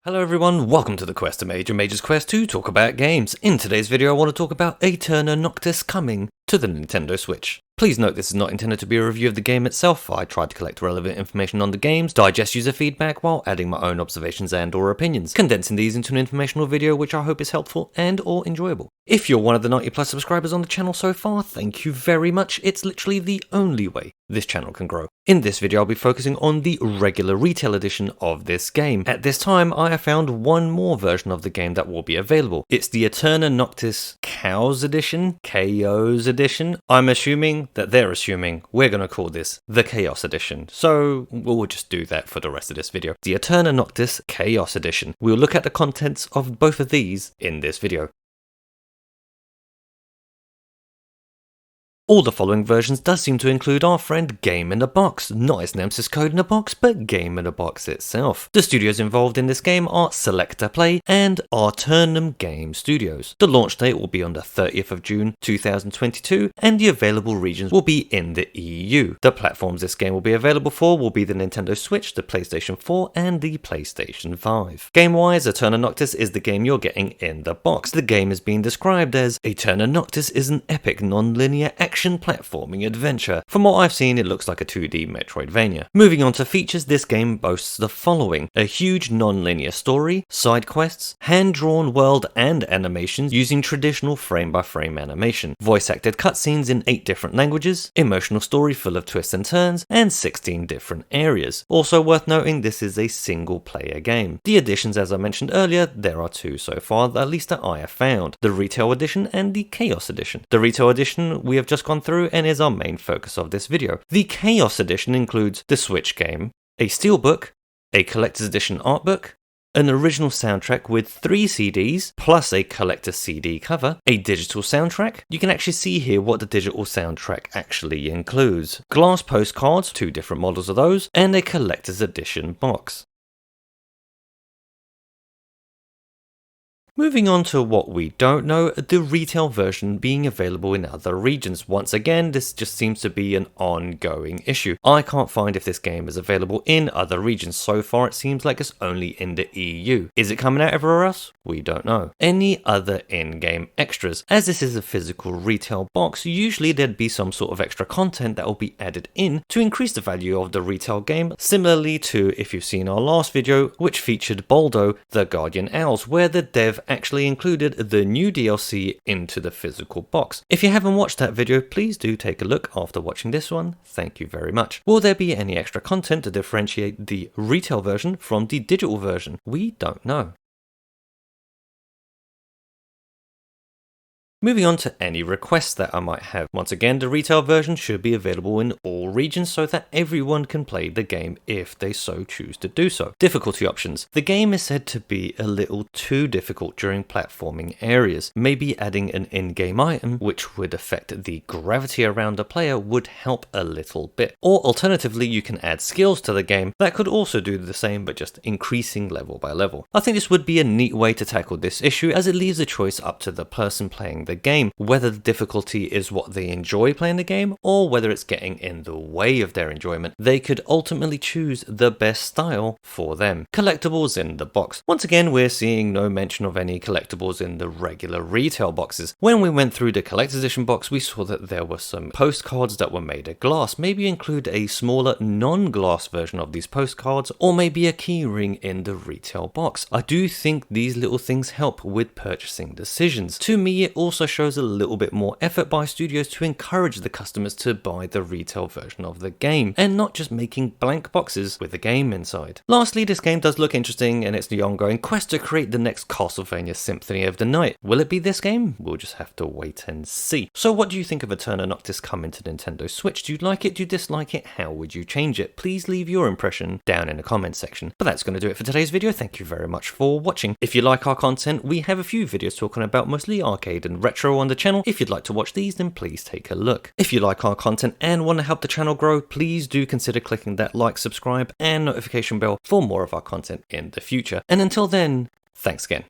Hello everyone, welcome to the QuesterMage, your Mage's Quest to talk about games. In today's video I want to talk about Aeterna Noctis coming to the Nintendo Switch. Please note this is not intended to be a review of the game itself. I tried to collect relevant information on the games, digest user feedback while adding my own observations and or opinions, condensing these into an informational video which I hope is helpful and or enjoyable. If you're one of the 90 plus subscribers on the channel so far, thank you very much. It's literally the only way this channel can grow. In this video I'll be focusing on the regular retail edition of this game. At this time I have found one more version of the game that will be available. It's the Aeterna Noctis Chaos Edition, Chaos Edition. I'm assuming that they're assuming we're going to call this the Chaos Edition, so we'll just do that for the rest of this video. The Aeterna Noctis Chaos Edition. We'll look at the contents of both of these in this video. All the following versions does seem to include our friend Game in a Box, not its nemesis Code in a Box, but Game in a Box itself. The studios involved in this game are Selecta Play and Aeterna Game Studios. The launch date will be on the 30th of June 2022 and the available regions will be in the EU. The platforms this game will be available for will be the Nintendo Switch, the PlayStation 4 and the PlayStation 5. Game-wise, Aeterna Noctis is the game you're getting in the box. The game is being described as Aeterna Noctis is an epic non-linear action platforming adventure. From what I've seen, it looks like a 2D Metroidvania. Moving on to features, this game boasts the following: a huge non-linear story, side quests, hand-drawn world and animations using traditional frame-by-frame animation, voice-acted cutscenes in 8 different languages, emotional story full of twists and turns, and 16 different areas. Also worth noting, this is a single-player game. The editions, as I mentioned earlier, there are 2 so far, at least that I have found: the Retail Edition and the Chaos Edition. The Retail Edition we have just gone through and is our main focus of this video. The Chaos Edition includes the Switch game, a steelbook, a collector's edition art book, an original soundtrack with 3 CDs plus a collector CD cover, a digital soundtrack. You can actually see here what the digital soundtrack actually includes. Glass postcards, 2 different models of those, and a collector's edition box. Moving on to what we don't know, the retail version being available in other regions. Once again, this just seems to be an ongoing issue. I can't find if this game is available in other regions. So far it seems like it's only in the EU. Is it coming out everywhere else? We don't know. Any other in-game extras? As this is a physical retail box, usually there'd be some sort of extra content that will be added in to increase the value of the retail game, similarly to if you've seen our last video which featured Boldo, the Guardian Owls, where the dev actually included the new DLC into the physical box. If you haven't watched that video, please do take a look after watching this one. Thank you very much. Will there be any extra content to differentiate the retail version from the digital version? We don't know. Moving on to any requests that I might have. Once again, the retail version should be available in all regions so that everyone can play the game if they so choose to do so. Difficulty options. The game is said to be a little too difficult during platforming areas. Maybe adding an in-game item which would affect the gravity around the player would help a little bit. Or alternatively, you can add skills to the game that could also do the same but just increasing level by level. I think this would be a neat way to tackle this issue, as it leaves the choice up to the person playing the game, whether the difficulty is what they enjoy playing the game or whether it's getting in the way of their enjoyment. They could ultimately choose the best style for them. Collectibles in the box. Once again, we're seeing no mention of any collectibles in the regular retail boxes. When we went through the collector's edition box, we saw that there were some postcards that were made of glass. Maybe include a smaller non-glass version of these postcards, or maybe a keyring in the retail box. I do think these little things help with purchasing decisions. To me, it also shows a little bit more effort by studios to encourage the customers to buy the retail version of the game, and not just making blank boxes with the game inside. Lastly, this game does look interesting, and it's the ongoing quest to create the next Castlevania Symphony of the Night. Will it be this game? We'll just have to wait and see. So what do you think of Aeterna Noctis coming to Nintendo Switch? Do you like it? Do you dislike it? How would you change it? Please leave your impression down in the comments section. But that's going to do it for today's video. Thank you very much for watching. If you like our content, we have a few videos talking about mostly arcade and retro on the channel. If you'd like to watch these, then please take a look. If you like our content and want to help the channel grow, please do consider clicking that like, subscribe and notification bell for more of our content in the future. And until then, thanks again.